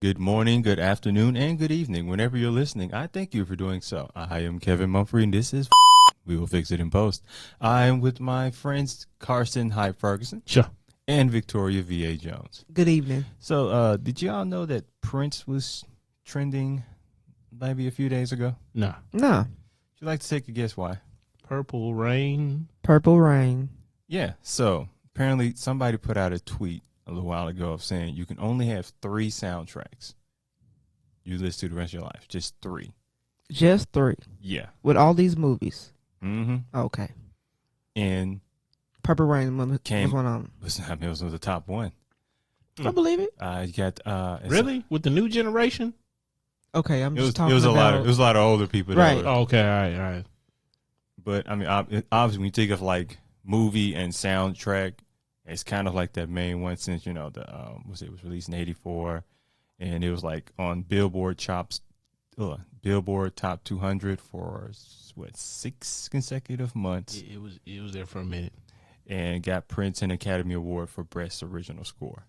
Good morning, good afternoon, and good evening. Whenever you're listening, I thank you for doing so. I am Kevin Mumphrey, and this is We Will Fix It in Post. I am with my friends Carson Hyde Ferguson Sure. and Victoria V.A. Jones. Good evening. So, did y'all know that Prince was trending maybe a few days ago? Nah. Nah, Would you like to take a guess why? Purple Rain. Purple Rain. Yeah, so apparently somebody put out a tweet a little while ago of saying you can only have 3 soundtracks you listen to the rest of your life. Just 3. Just 3. Yeah. With all these movies. Mm-hmm. Okay. And Purple Rain was Came- one of them. it was the top one. I believe it. You got Really? With the new generation? Okay, I'm It was just talking a lot about. of older people, that Right. were- Oh, okay. All right. But I mean, obviously, when you think of like movie and soundtrack, it's kind of like that main one since the it was released in '84, and it was like on Billboard Billboard Top 200 for 6 consecutive months, It was there for a minute. and got Prince an Academy Award for Best Original Score.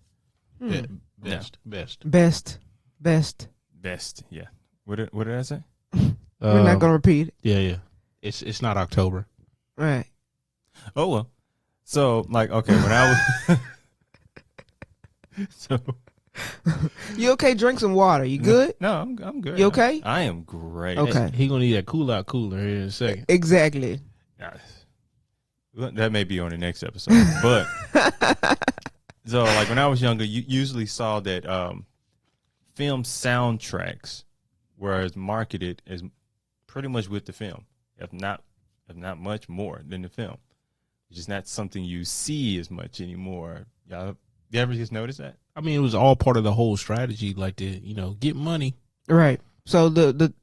Hmm. Best. Best. Yeah. What did I say? We're not gonna repeat it. Yeah. It's not October. Right. Oh well. So like, okay, when I was so You okay? Drink some water. You good? No, I'm good. You okay? I am great. Okay. He gonna need that cool out cooler here in a second. Exactly. Well, that may be on the next episode, but so like when I was younger, you usually saw that film soundtracks were marketed as pretty much with the film, if not much more than the film. It's just not something you see as much anymore. Y'all, you ever just notice that? I mean, it was all part of the whole strategy, like to get money. Right. So the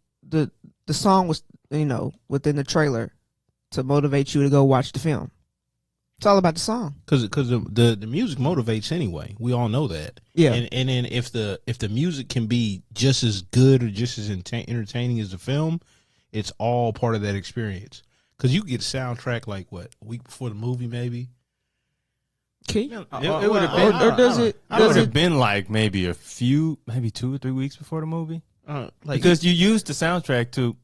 song was within the trailer to motivate you to go watch the film. It's all about the song. Because the music motivates anyway. We all know that. Yeah. And then if the music can be just as good or just as entertaining as the film, it's all part of that experience. Because you get a soundtrack like a week before the movie maybe. Okay. It would have been. Or does it? It would have been like maybe 2 or 3 weeks before the movie, because you used the soundtrack to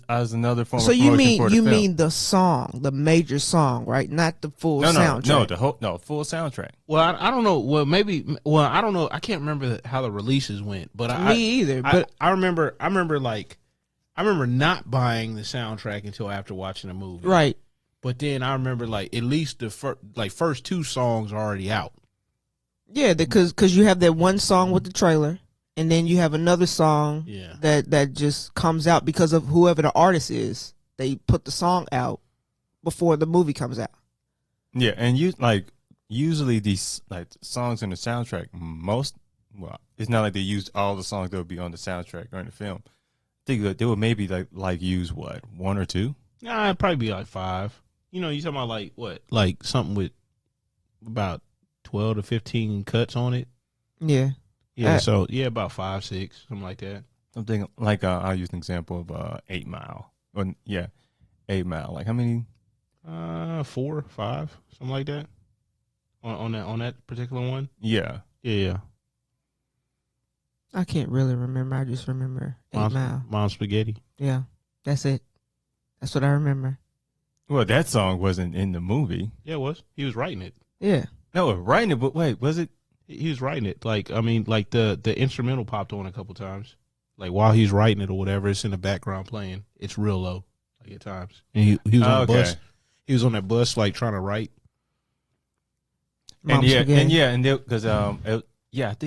as another form. So of you promotion for the film. mean the song, the major song, right? Not the full soundtrack. No, full soundtrack. Well, I don't know. Well, maybe. Well, I don't know. I can't remember how the releases went, but Me either. But I remember not buying the soundtrack until after watching the movie. right. But then I remember at least the first 2 songs are already out. Yeah, because you have that one song with the trailer, and then you have another song Yeah. that just comes out because of whoever the artist is. They put the song out before the movie comes out. Yeah, and usually these songs in the soundtrack. It's not like they used all the songs that would be on the soundtrack or in the film. I think that they would maybe use 1 or 2. Nah, it'd probably be 5. You talking about like something with about 12 to 15 cuts on it. Yeah. Yeah. So yeah, about 5, 6, something like that. I'm thinking I'll use an example of 8 Mile. Or, yeah, 8 Mile. Like how many? 4, 5, something like that. On that particular one. Yeah. Yeah. I can't really remember. I just remember 8 Mile. Mom Spaghetti. Yeah, that's it. That's what I remember. Well, that song wasn't in the movie. Yeah, it was. He was writing it. Yeah. No, writing it, but wait, was it? He was writing it. The instrumental popped on a couple times. Like while he's writing it or whatever, it's in the background playing. It's real low, at times. And he was on the bus. He was on that bus trying to write. I think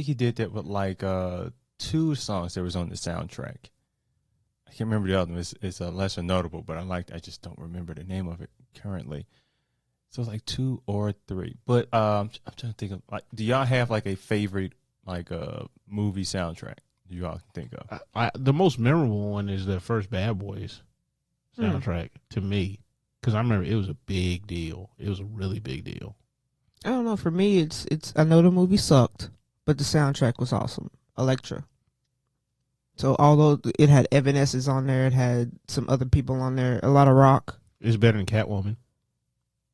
he did that with 2 songs that was on the soundtrack. I can't remember the other one. It's a lesser notable, but I just don't remember the name of it currently. So it's 2 or 3. But I'm trying to think of do y'all have a favorite movie soundtrack you all can think of? The most memorable one is the first Bad Boys soundtrack to me, because I remember it was a big deal. It was a really big deal. I don't know. For me, it's. I know the movie sucked, but the soundtrack was awesome. Elektra. So although it had Evanescence on there, it had some other people on there, a lot of rock. It's better than Catwoman.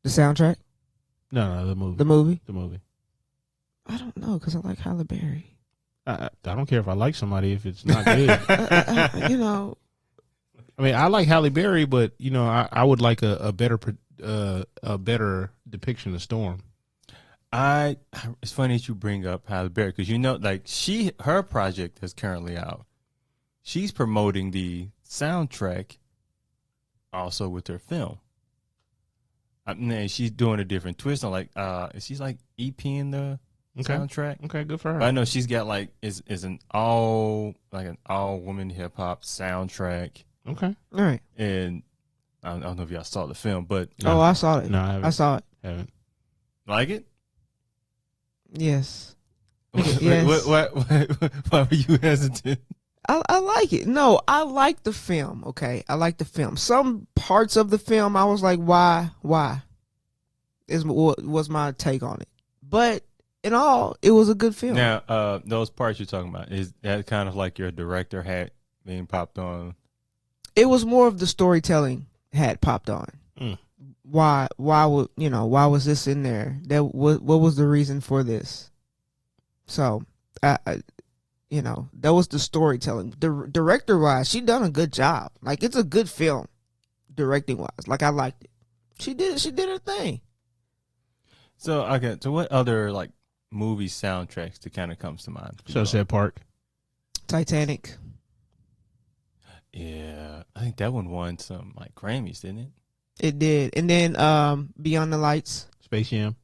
The soundtrack? No, the movie. The movie? The movie. I don't know, because I like Halle Berry. I don't care if I like somebody if it's not good. You know, I mean, I like Halle Berry, but you know, I would like a better depiction of Storm. It's funny that you bring up Halle Berry because you know, like her project is currently out. She's promoting the soundtrack also with her film. I mean, she's doing a different twist on like she's like EPing the soundtrack. Okay, good for her. But I know she's got like is an all woman hip hop soundtrack. Okay, all right. And I don't know if y'all saw the film, but Oh, I saw it. No, I haven't. I saw it. Haven't. like it. Yes. Yes. Why were you hesitant? I like it. No, I like the film. Okay, I like the film. Some parts of the film, I was like, why? Was my take on it. But in all, it was a good film. Now, those parts you're talking about, is that kind of like your director hat being popped on? It was more of the storytelling had popped on. Mm. Why was this in there? What was the reason for this? So, that was the storytelling. The director wise, she done a good job. Like, it's a good film, directing wise. Like, I liked it. She did her thing. So okay, so what other like movie soundtracks that kind of comes to mind? Sunset Park. Titanic. Yeah, I think that one won some like Grammys, didn't it? It did. And then Beyond the Lights. Space Jam.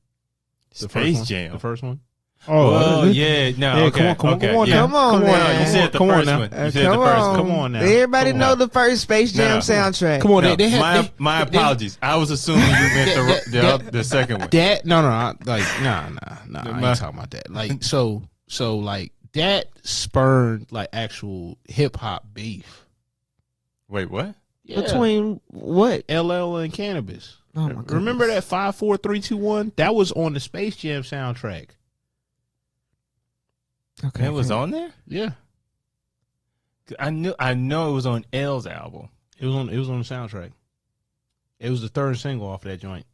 Space Jam. The first one. Oh, yeah. No, yeah, okay. Come on, come on, You said the first one. You said the first one. Come on now. Everybody know the first Space Jam soundtrack. Come on, No, my apologies. I was assuming you meant the second one. That no, I ain't talking about that. Like so like that spurred like actual hip hop beef. Wait, what? Yeah. Between what? LL and Cannabis. Oh my goodness. Remember that 5, 4, 3, 2, 1? That was on the Space Jam soundtrack. Okay, It was on there? Yeah. I know it was on L's album. It was on the soundtrack. It was the third single off of that joint.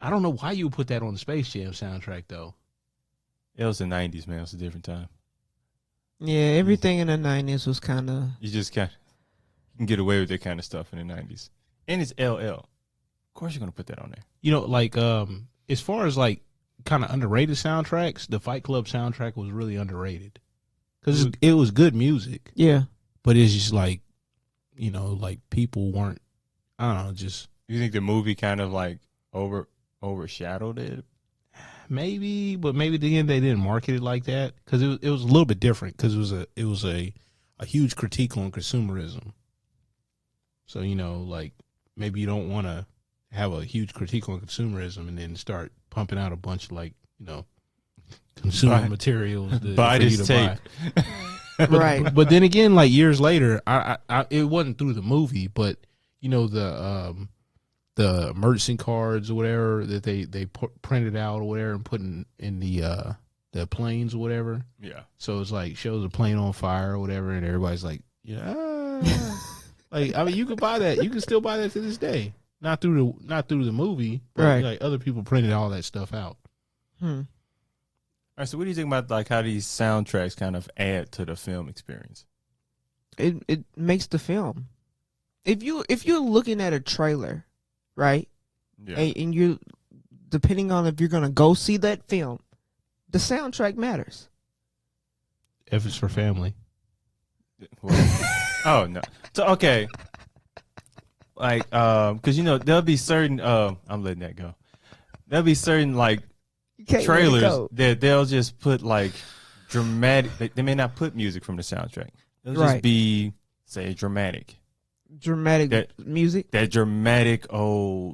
I don't know why you would put that on the Space Jam soundtrack though. It was the 90s, man. It was a different time. Yeah, everything in the 90s was kind of. You just can get away with that kind of stuff in the 90s. And it's LL. Of course you're going to put that on there. You know, like as far as like kind of underrated soundtracks, the Fight Club soundtrack was really underrated because it was good music. Yeah, but it's just like, you know, like people weren't. I don't know. Just you think the movie kind of like overshadowed it? Maybe, but maybe at the end they didn't market it like that because it was a little bit different because it was a huge critique on consumerism. So you know, like maybe you don't want to have a huge critique on consumerism and then start pumping out a bunch of like, you know, consumer materials buy for this you to tape. buy. right. But then again, like years later, I it wasn't through the movie, but you know the emergency cards or whatever that they printed out or whatever and put in the planes or whatever. Yeah. So it's like shows a plane on fire or whatever, and everybody's like, yeah. Like I mean, you can buy that. You can still buy that to this day. Not through the movie, but right. Like other people printed all that stuff out. All right. So what do you think about like how these soundtracks kind of add to the film experience? It makes the film. If you're looking at a trailer, right? Yeah. And you, depending on if you're gonna go see that film, the soundtrack matters. If it's for family. Oh no. So okay. Like because you know there'll be certain I'm letting that go. There'll be certain like trailers that they'll just put like dramatic. They may not put music from the soundtrack. It'll just be say dramatic music. That dramatic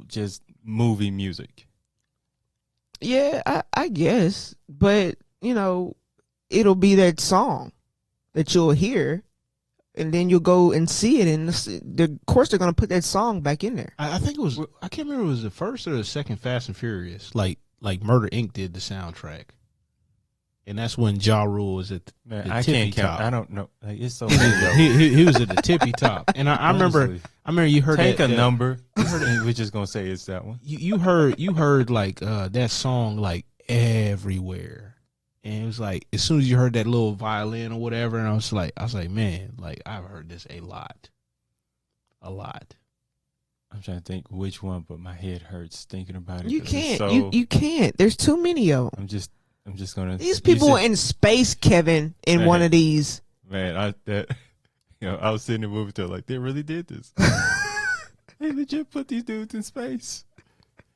just movie music. Yeah, I guess, but you know, it'll be that song that you'll hear. And then you'll go and see it, and of course they're gonna put that song back in there. I think it was. I can't remember if it was the first or the second Fast and Furious. Like Murder Inc. did the soundtrack, and that's when Ja Rule was at the I tippy can't count. top. I don't know. Like, it's so he was at the tippy top, and I remember you heard take that, a number. We're just gonna say it's that one. You heard like that song like everywhere. And it was like, as soon as you heard that little violin or whatever, and I was like, man, like I've heard this a lot. I'm trying to think which one, but my head hurts thinking about it. You can't. You can't. There's too many of them. I'm just gonna. These people were in space, Kevin, in one of these. Man, I was sitting in the movie theater like they really did this. They legit put these dudes in space.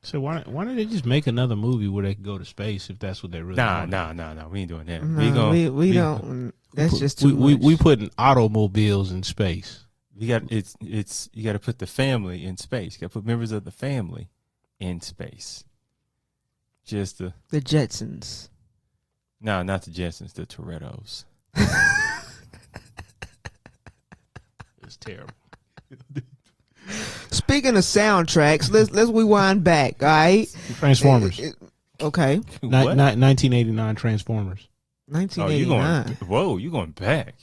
So why don't they just make another movie where they can go to space if that's what they really want? Nah. We ain't doing that. We don't. That's just too much. We putting automobiles in space. You got to put the family in space. You got to put members of the family in space. Just the Jetsons. No, not the Jetsons. The Torettos. It's terrible. Speaking of soundtracks, let's rewind back. All right, Transformers. Okay. 1989 Transformers. 1989. You going back?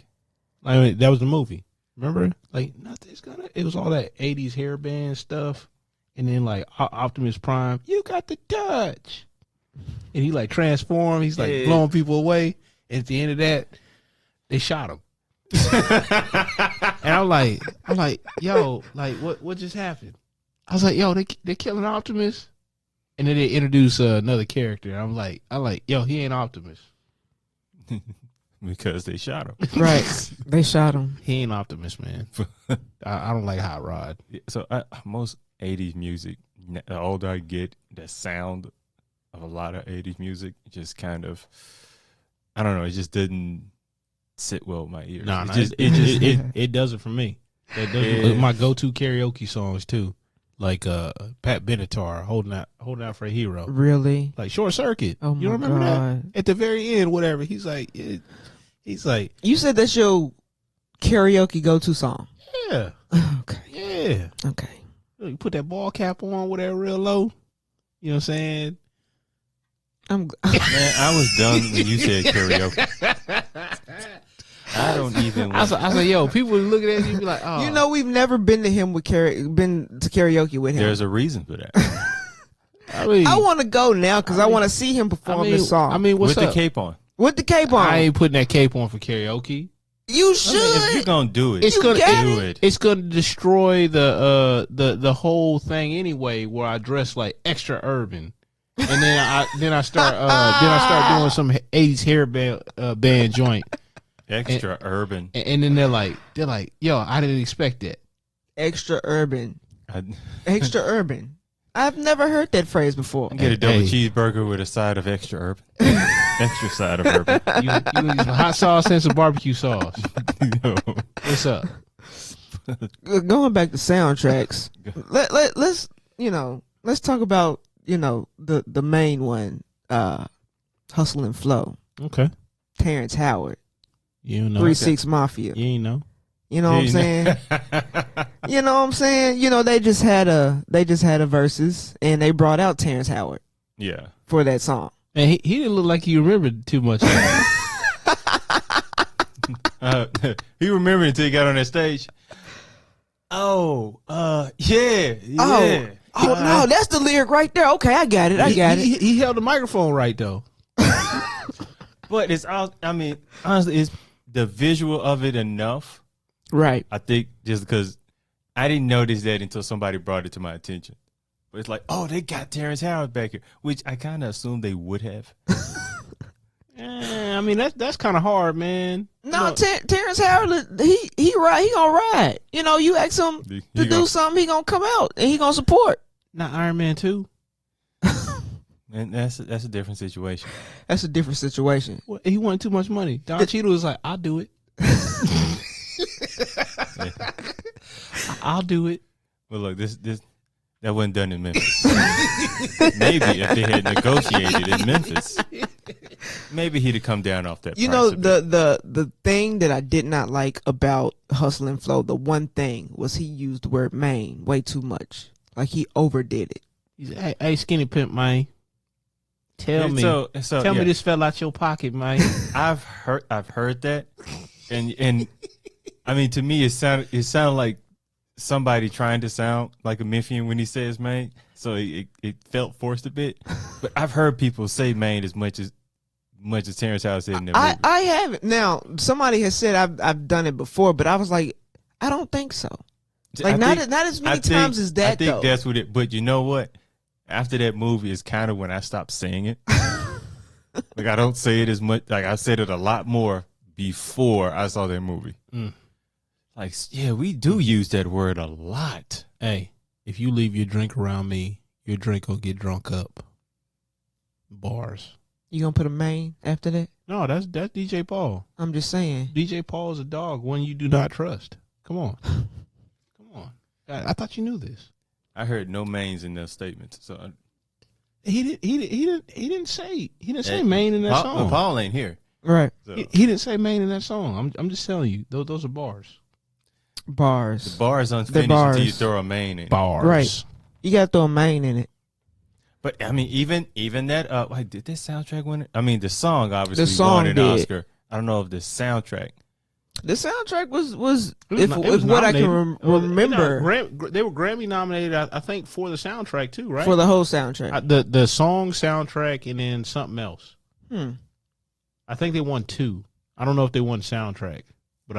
I mean, that was the movie. Remember? Like, nothing's gonna. It was all that 80s hairband stuff, and then like Optimus Prime, you got the touch, and he like transformed. He's like blowing people away. And at the end of that, they shot him. And I'm like, yo, like what just happened? I was like, yo, they're killing Optimus, and then they introduce another character. I'm like, yo, he ain't Optimus. Because they shot him. Right. They shot him. He ain't Optimus, man. I don't like Hot Rod. So most 80s music, the older I get, the sound of a lot of 80s music just kind of, I don't know, it just didn't sit well with my ears. It does it for me. It does my go-to karaoke songs too. Like Pat Benatar, holding out for a hero. Really? Like Short Circuit. Oh you my remember God. that? At the very end, whatever. He's like, you said that's your karaoke go-to song. Yeah. Okay. Yeah. Okay. You put that ball cap on, whatever, real low. You know what I'm saying? Man, I was done when you said karaoke. I don't even. I was like, yo, people looking at you and be like, oh. You know, we've never been to him with been to karaoke with him. There's a reason for that. I want to go now because I want to see him perform this song. I mean, what's with up? the cape on? With the cape on. I ain't putting that cape on for karaoke. You should. If you're gonna do it, It's gonna do it. It's gonna destroy the whole thing anyway. Where I dress like extra urban, and then I start doing some 80s hair band joint. Extra urban. And then they're like, yo, I didn't expect that. Extra urban. Extra urban. I've never heard that phrase before. Get a double cheeseburger with a side of extra urban. Extra side of urban. You need some hot sauce and some barbecue sauce. No. What's up? Going back to soundtracks, let's talk about the main one, Hustle and Flow. Okay. Terrence Howard. You know. 3-6 Mafia. You ain't know. You know what I'm saying? You know what I'm saying? They just had a verses and they brought out Terrence Howard. Yeah. For that song. And he didn't look like he remembered too much. He remembered until he got on that stage. Yeah. Oh no, that's the lyric right there. Okay, I got it. He held the microphone right though. But it's all. I mean, honestly, it's the visual of it enough. Right. I think just because I didn't notice that until somebody brought it to my attention. But it's like, oh, they got Terrence Howard back here, which I kind of assumed they would have. I mean, that's kind of hard, man. No, Terrence Howard, he gonna ride. You ask him to do something, he gonna come out and he gonna support. Not Iron Man 2. And that's a different situation. That's a different situation. Well, he wanted too much money. Don Cheadle was like, I'll do it. I'll do it. Well, look, this that wasn't done in Memphis. Maybe if they had negotiated in Memphis, maybe he'd have come down off that. The thing that I did not like about Hustle and Flow, the one thing was he used the word "main" way too much. Like he overdid it. He said, hey, skinny pimp, man. Tell me this fell out your pocket, man. I've heard that, and I mean, to me, it sounded like somebody trying to sound like a Memphian when he says "man," so it felt forced a bit. But I've heard people say "man" as much as much as Terrence Howard said in that movie. I haven't. Now, somebody has said I've done it before, but I was like, I don't think so. Like, not as many times as that, I think though. that's what it, but you know what? After that movie is kind of when I stopped saying it. Like, I don't say it as much. Like, I said it a lot more before I saw that movie. Like, yeah, we do use that word a lot. Hey, if you leave your drink around me, your drink will get drunk up. Bars. You gonna put a main after that? No, that's DJ Paul. I'm just saying. DJ Paul is a dog, one you do not trust. Come on. Come on. I thought you knew this. I heard no mains in those statements. So He didn't say main in that song. Paul ain't here. Right. So. He didn't say main in that song. I'm just telling you. Those are bars. Bars. The bar's unfinished until you throw a main in it. Bars. Right. You gotta throw a main in it. But I mean, even that. Like, did this soundtrack win it? I mean, the song obviously song won an did. Oscar. I don't know if the soundtrack. The soundtrack was It was what I can nominated. remember. They were Grammy nominated, I think, for the soundtrack too, right? For the whole soundtrack. The song, soundtrack, and then something else. I think they won 2. I don't know if they won soundtrack, but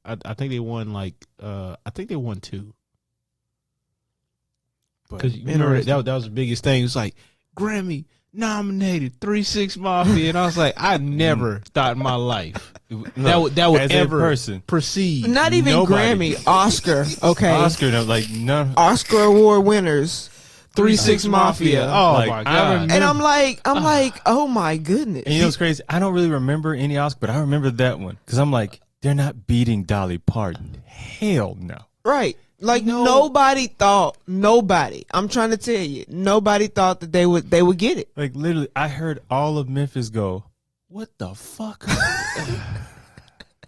I think they won I think they won 2. Because you know that was the biggest thing. It was like Grammy nominated 3 6 Mafia, and I was like, I never thought in my life that would ever proceed. Not even nobody. Grammy, Oscar. Okay, Oscar, no, like none. Oscar award winners. 3 6 Mafia. Oh Like, my god! And I'm like, oh my goodness. And you know what's crazy? I don't really remember any Oscar, but I remember that one because I'm like, they're not beating Dolly Parton. Hell no. Right. Like nobody thought. I'm trying to tell you, nobody thought that they would get it. Like literally, I heard all of Memphis go, "What the fuck?"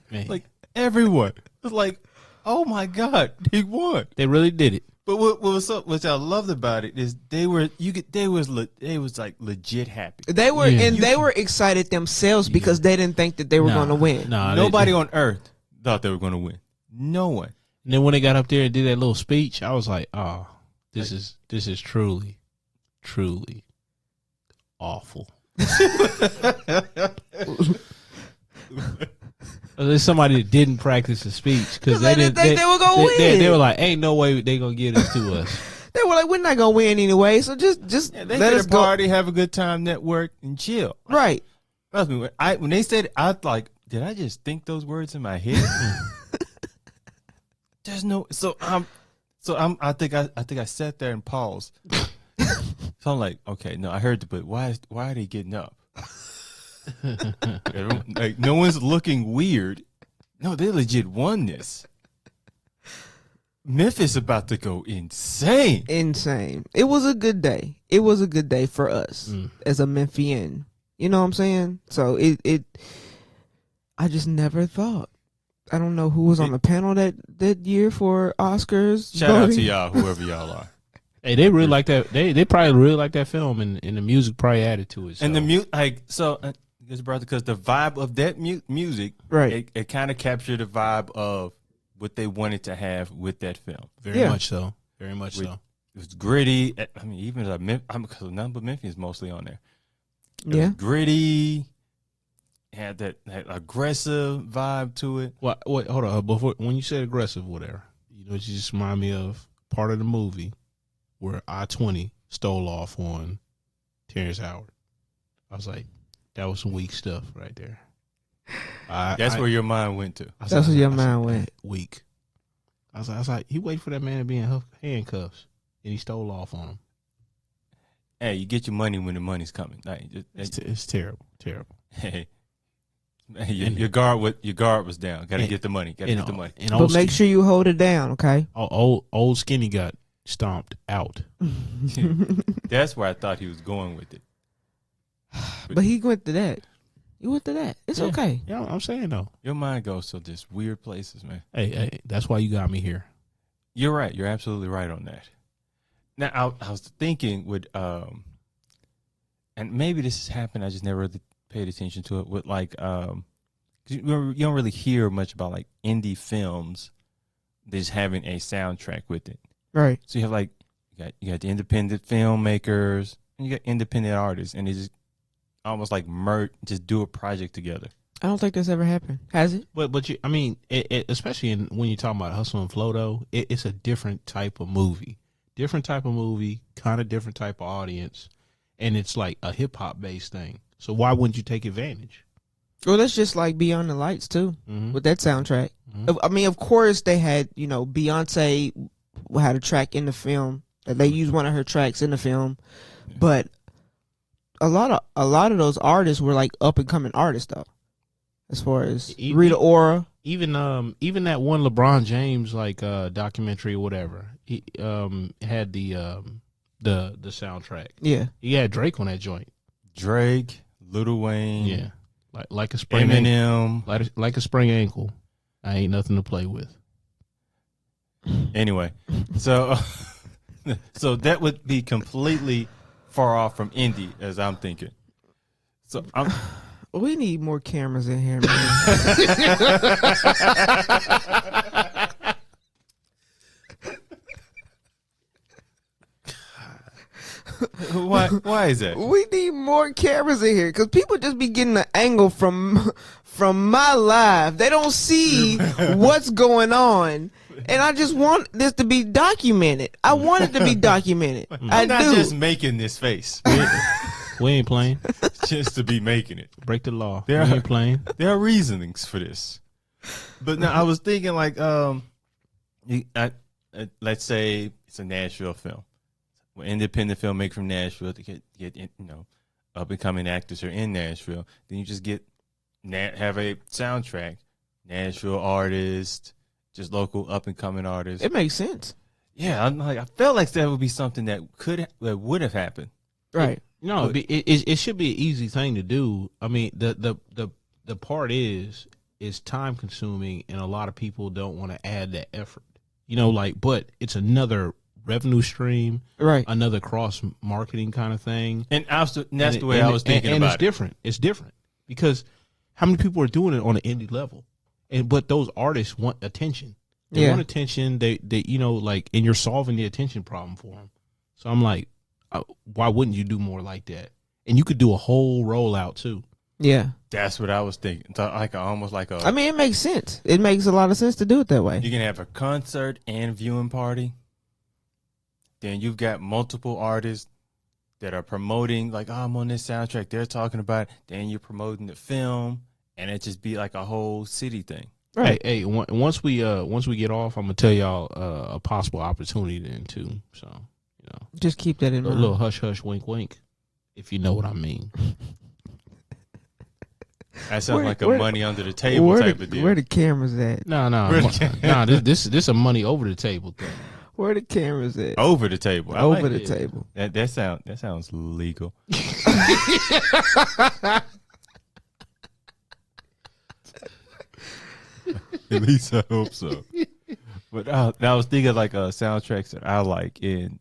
Like everyone was like, "Oh my god, he won!" They really did it. But what I loved about it is they was like legit happy. They were they were excited themselves because they didn't think that they were going to win. Nobody on earth thought they were going to win. No one. And then when they got up there and did that little speech, I was like, "Oh, this is truly awful." There's somebody that didn't practice the speech because they didn't think they were gonna win. They were like, "Ain't no way they gonna get this to us." They were like, "We're not gonna win anyway, so just they let us go party, have a good time, network, and chill." Right. Trust me, when they said it, I was like, did I just think those words in my head? There's no I think I sat there and paused. So I'm like, okay, no, I heard it, but why are they getting up? Like no one's looking weird. No, they legit won this. Memphis about to go insane. It was a good day. It was a good day for us as a Memphian. You know what I'm saying? So it I just never thought. I don't know who was on the panel that year for Oscars. Shout out to y'all, whoever y'all are. Hey, they really like that. They probably really like that film, and the music probably added to it. So. And the music, because the vibe of that music, right? It kind of captured the vibe of what they wanted to have with that film. Very much so. Very much so. It was gritty. I mean, even because none but Memphis is mostly on there. It was gritty. Had that aggressive vibe to it. What? Hold on. Before when you said aggressive, whatever, you know, what you just remind me of part of the movie where I-20 stole off on Terrence Howard. I was like, that was some weak stuff right there. That's where your mind went to. That's where your mind went. Weak. I was like, he waited for that man to be in handcuffs, and he stole off on him. Hey, you get your money when the money's coming. Like, It's terrible. Hey, your guard was down. Got to get the money. Got to get the money. But make sure you hold it down, okay? Old Skinny got stomped out. That's where I thought he was going with it. But he went to that. You went to that. It's okay. Yeah, I'm saying though. Your mind goes to just weird places, man. Hey, that's why you got me here. You're right. You're absolutely right on that. Now, I was thinking and maybe this has happened, I just never really paid attention to it, with like, you don't really hear much about like indie films just having a soundtrack with it. Right. So you have like, you got the independent filmmakers, and you got independent artists, and they just almost like just do a project together. I don't think that's ever happened. Has it? But I mean, especially when you're talking about Hustle and Flow, though, it's a different type of movie. Kind of different type of audience, and it's like a hip hop based thing. So why wouldn't you take advantage? Well, that's just like Beyond the Lights too, with that soundtrack. I mean, of course they had, Beyonce had a track in the film that they used one of her tracks in the film, but a lot of those artists were like up and coming artists though. As far as Rita Ora, even that one LeBron James like documentary or whatever, he had the soundtrack. Yeah, he had Drake on that joint. Drake, Lil Wayne, yeah, like a spring Eminem, like a spring ankle. I ain't nothing to play with. Anyway, so that would be completely far off from indie, as I'm thinking. So we need more cameras in here, man. Why is that? We need more cameras in here because people just be getting an angle from my live. They don't see what's going on, and I just want this to be documented. I want it to be documented. I'm not just making this face. We ain't playing just to be making it. Break the law. We ain't playing. There are reasonings for this. But now I was thinking like, let's say it's a Nashville film. Independent filmmaker from Nashville to get up and coming actors are in Nashville. Then you just have a soundtrack, Nashville artists, just local up and coming artists. It makes sense. Yeah, I felt like that would be something that would have happened. Right. No, it should be an easy thing to do. I mean, the part is time consuming, and a lot of people don't want to add that effort. But it's another revenue stream, right? Another cross marketing kind of thing, and that's the way I was thinking about it. And it's different. It's different because how many people are doing it on an indie level, but those artists want attention. They want attention. They and you're solving the attention problem for them. So I'm like, why wouldn't you do more like that? And you could do a whole rollout too. Yeah, that's what I was thinking. Almost like a. I mean, it makes sense. It makes a lot of sense to do it that way. You can have a concert and viewing party. Then you've got multiple artists that are promoting, like, I'm on this soundtrack. They're talking about it. Then you're promoting the film, and it just be like a whole city thing. Right. Hey, once we get off, I'm gonna tell y'all a possible opportunity then too. So just keep that in mind. A little hush hush, wink wink, if you know what I mean. That sounds like a money under the table type of deal. Where the cameras at? No. This a money over the table thing. Where the cameras at? Over the table. Over the table. That sounds legal. At least I hope so. But I was thinking like soundtracks that I like, and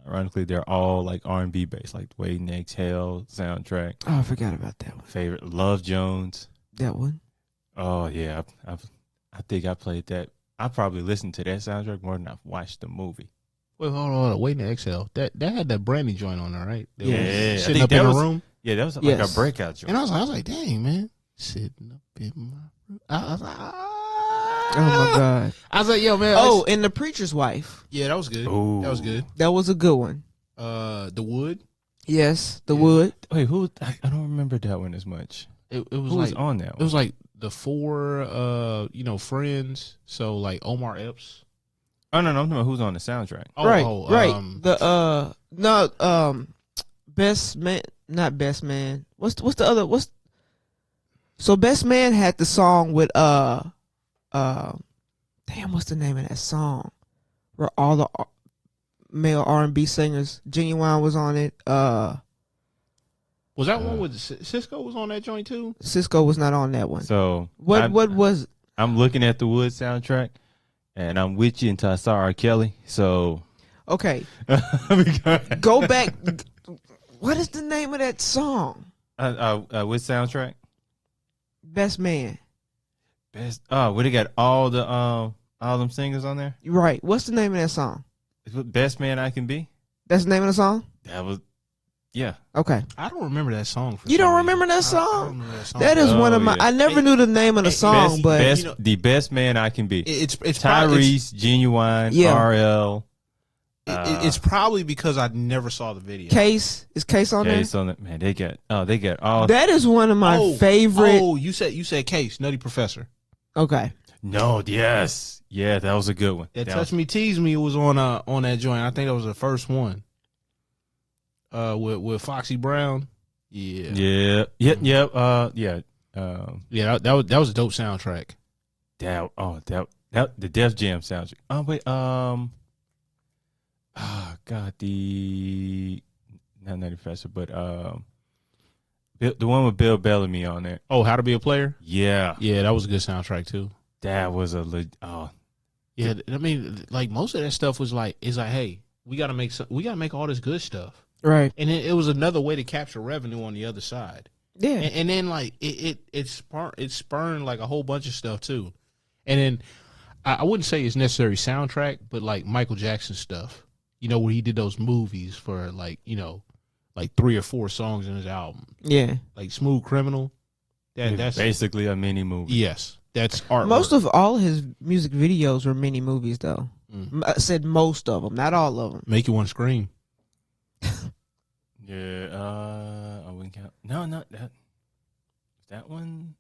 ironically they're all like R&B based, like Wait and Exhale soundtrack. Oh, I forgot about that one. Favorite Love Jones. That one. Oh yeah, I think I played that. I probably listened to that soundtrack more than I've watched the movie. Wait, hold on. Wait and Exhale. That had that Brandy joint on there, right? Yeah. Sitting up in the room. Yeah, that was like a breakout joint. And I was like, dang man, sitting up in my room. I was like, oh my god. I was like, yo man. Oh, and The Preacher's Wife. Yeah, that was good. Ooh. That was good. That was a good one. The Wood. Yes, The Wood. Wait, who? I don't remember that one as much. It was who like was on that one? It was like the four, friends. So like Omar Epps. Oh no, I'm talking about who's on the soundtrack. Right. Best Man, not Best Man. What's the other? So Best Man had the song with damn, what's the name of that song? Where all the male R&B singers, Genuine was on it. Was that one with Cisco was on that joint too? Cisco was not on that one. So what was? I'm looking at the Wood soundtrack, and I'm with you until I saw R. Kelly. So okay, go back. What is the name of that song? What soundtrack? Best Man. Where they got all them singers on there? Right. What's the name of that song? Best Man I Can Be. That's the name of the song? That was. Yeah. Okay. I don't remember that song. You don't remember that I song? don't remember that song. That is one of Oh, my. yeah. I never knew the name of the song, but the best man I can be. It's Tyrese, Genuine, Yeah. RL. It's probably because I never saw the video. Case is Case on Case there. on it, man. They got all. That is one of my favorite. Oh, you said Case, Nutty Professor. Okay. No, yes, yeah, that was a good one. That Touch Me Tease Me was on that joint. I think that was the first one. With Foxy Brown. Yeah. Yeah. Yeah, that was a dope soundtrack. That the Def Jam soundtrack. Oh wait, God, the not Nutty Professor, but the one with Bill Bellamy on there. Oh, How to Be a Player. Yeah, that was a good soundtrack too. That was yeah. I mean, like most of that stuff was like, hey, we gotta make all this good stuff, Right. and it was another way to capture revenue on the other side. Yeah. And then like it spurned like a whole bunch of stuff too, and then I wouldn't say it's necessarily soundtrack, but like Michael Jackson stuff. You know, where he did those movies for like 3 or 4 songs in his album. Yeah. Like Smooth Criminal. That's basically a mini movie. Yes. That's art. Most of all his music videos were mini movies, though. I said most of them, not all of them. Make you want to scream. Yeah. I wouldn't count. No, not that. That one.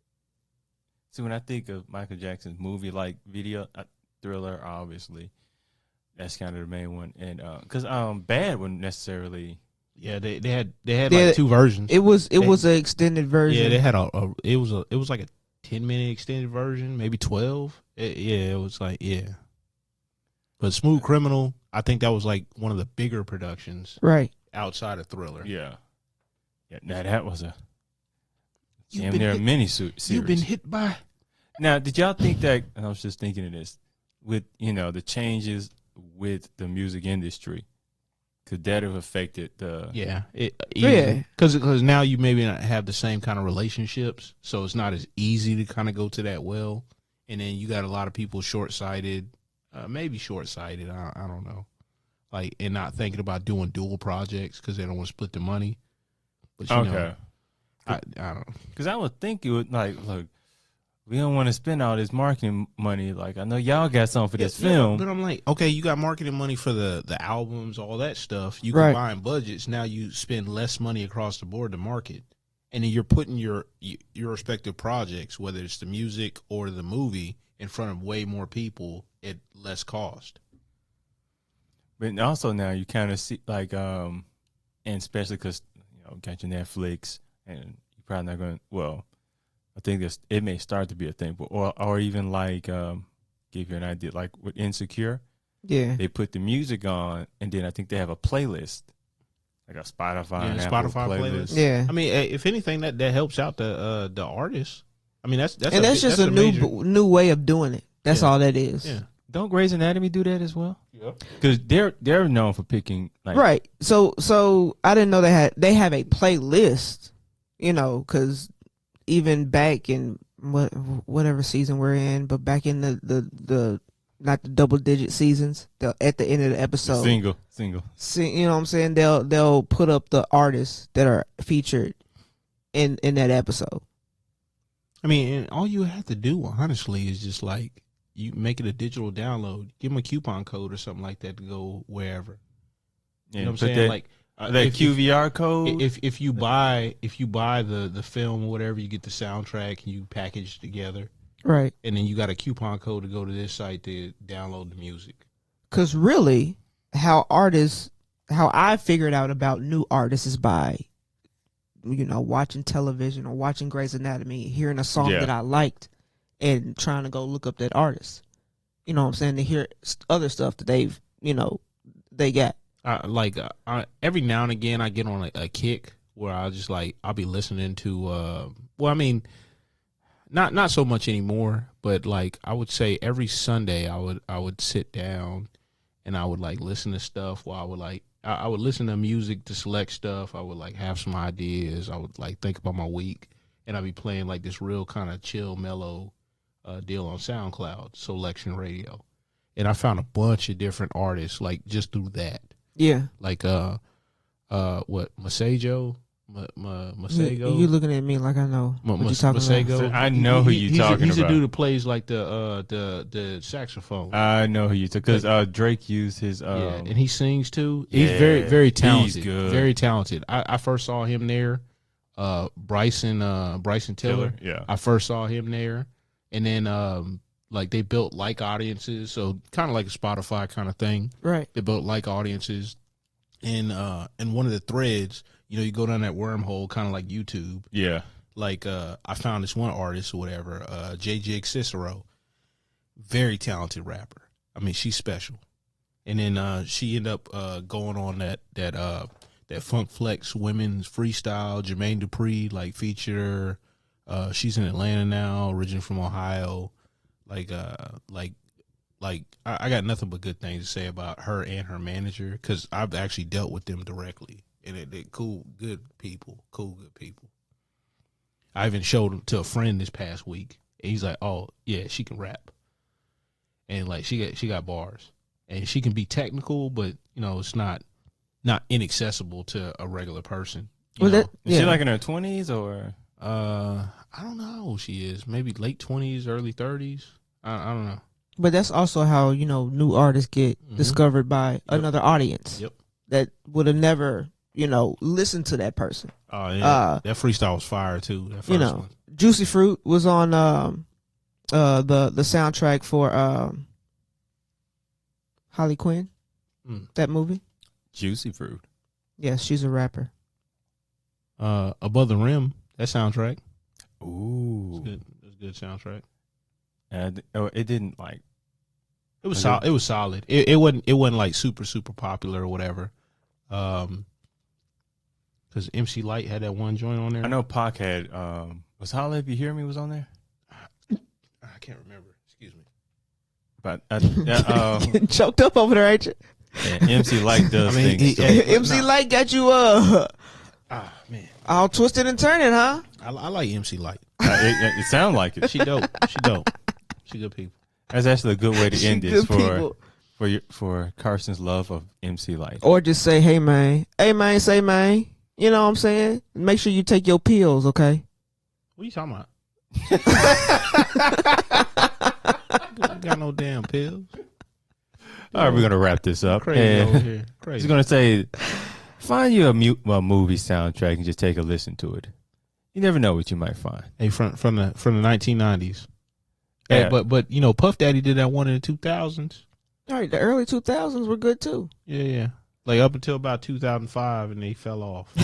See, when I think of Michael Jackson's movie like video, Thriller, obviously. That's kind of the main one, and because Bad wouldn't necessarily. Yeah, they had like 2 versions. It was an extended version. Yeah, they had it was like a 10-minute extended version, maybe 12. It was like But Smooth Criminal, I think that was like one of the bigger productions, right, outside of Thriller. Yeah. Now that was a mini series. You've been hit by. Now, did y'all think that? And I was just thinking of this with the changes with the music industry. Could that have affected the? Yeah, yeah. Because now you maybe not have the same kind of relationships, so it's not as easy to kind of go to that well. And then you got a lot of people short-sighted, maybe short-sighted. I don't know, like, and not thinking about doing dual projects because they don't want to split the money. But you know, I don't know. Because I would think you would look. We don't want to spend all this marketing money. Like, I know y'all got something for this film. But I'm like, okay, you got marketing money for the albums, all that stuff. You combine budgets. Now you spend less money across the board to market. And then you're putting your respective projects, whether it's the music or the movie, in front of way more people at less cost. But also now you kind of see, like, and especially because, got your Netflix, and you're probably not going to, well, I think it may start to be a thing, but or even like give you an idea, like with Insecure, they put the music on, and then I think they have a playlist, like a Spotify, and Apple playlist. Yeah, I mean, if anything, that helps out the artist. I mean, that's just a new way of doing it. That's all that is. Yeah. Don't Grey's Anatomy do that as well? Yeah, because they're known for picking right. So I didn't know they have a playlist, because. Even back in whatever season we're in, but back in the not the double-digit seasons, at the end of the episode, single. You know what I'm saying? They'll put up the artists that are featured in that episode. I mean, and all you have to do, honestly, is just like you make it a digital download, give them a coupon code or something like that to go wherever. Yeah, you know what I'm saying? That QVR code. If you buy the film or whatever, you get the soundtrack and you package together, right? And then you got a coupon code to go to this site to download the music. Because really, how I figured out about new artists is by, watching television or watching Grey's Anatomy, hearing a song that I liked, and trying to go look up that artist. You know what I'm saying? To hear other stuff that they got. Every now and again I get on a kick where I'll be listening to not so much anymore, but like I would say every Sunday I would sit down and I would like listen to stuff while I would listen to music to select stuff. I would like have some ideas. I would like think about my week, and I'd be playing like this real kind of chill, mellow deal on SoundCloud, Selection Radio, and I found a bunch of different artists like just through that. Yeah. Like what Masago? Masego. You looking at me like I know what you talking Masego. about. I know who you talking he's about. He's a dude who plays like the saxophone. I know who you talking because Drake used his. Yeah, and he sings too. Yeah, He's very talented. He's good. Very talented. I first saw him there. Bryson Tiller. Yeah. I first saw him there, and then like they built like audiences, so kind of like a Spotify kind of thing. Right. They built like audiences, and one of the threads. You know, you go down that wormhole, kind of like YouTube. Yeah. Like, I found this one artist or whatever, JJ Cicero. Very talented rapper. I mean, she's special. And then she ended up going on that Funk Flex women's freestyle, Jermaine Dupri, like, feature. She's in Atlanta now, originally from Ohio. I got nothing but good things to say about her and her manager because I've actually dealt with them directly. And they're cool, good people. I even showed them to a friend this past week. And he's like, "Oh yeah, she can rap, and like she got bars, and she can be technical, but you know it's not inaccessible to a regular person." Is she like in her 20s or? I don't know how old she is. Maybe late 20s, early 30s. I don't know. But that's also how new artists get discovered by another audience. Yep. That would have never. Listen to that person. Oh yeah, that freestyle was fire too. That first one. Juicy Fruit was on the soundtrack for Harley Quinn. That movie. Juicy Fruit. Yes, she's a rapper. Above the Rim, that soundtrack. Ooh, it's good. It's a good soundtrack. It didn't like. It was solid. It was solid. It wasn't like super popular or whatever. Because MC Light had that one joint on there. I know Pac had was Holla If You Hear Me was on there. I can't remember. Excuse me. But getting choked up over there, ain't you? Yeah, MC Light does things. MC Light got you man, all twisted and turning, huh? I like MC Light. It sounds like it. She dope. She good people. That's actually a good way to end this for Carson's love of MC Light. Or just say, hey man, say man. You know what I'm saying? Make sure you take your pills, okay? What are you talking about? I got no damn pills. All right, we're going to wrap this up. Crazy over here. Crazy. He's going to say, find you a movie soundtrack and just take a listen to it. You never know what you might find. Hey, from the 1990s. Yeah. Hey, but Puff Daddy did that one in the 2000s. All right, the early 2000s were good too. Yeah. Like up until about 2005, and they fell off.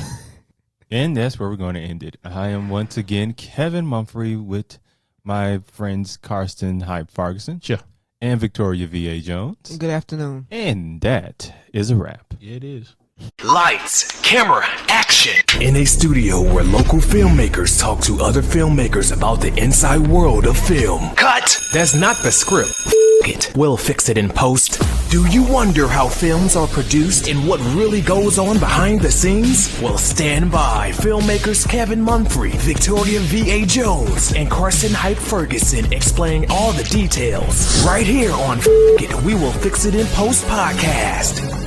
And that's where we're going to end it. I am once again Kevin Mumphrey with my friends Karsten Hype Ferguson. Sure. And Victoria V.A. Jones. Good afternoon. And that is a wrap. Yeah, it is. Lights, camera, action. In a studio where local filmmakers talk to other filmmakers about the inside world of film. Cut! That's not the script. It. We'll fix it in post. Do you wonder how films are produced and what really goes on behind the scenes? Well, stand by. Filmmakers Kevin Mumphrey, Victoria V.A. Jones, and Carson Hype Ferguson explain all the details. Right here on It, We Will Fix It in Post podcast.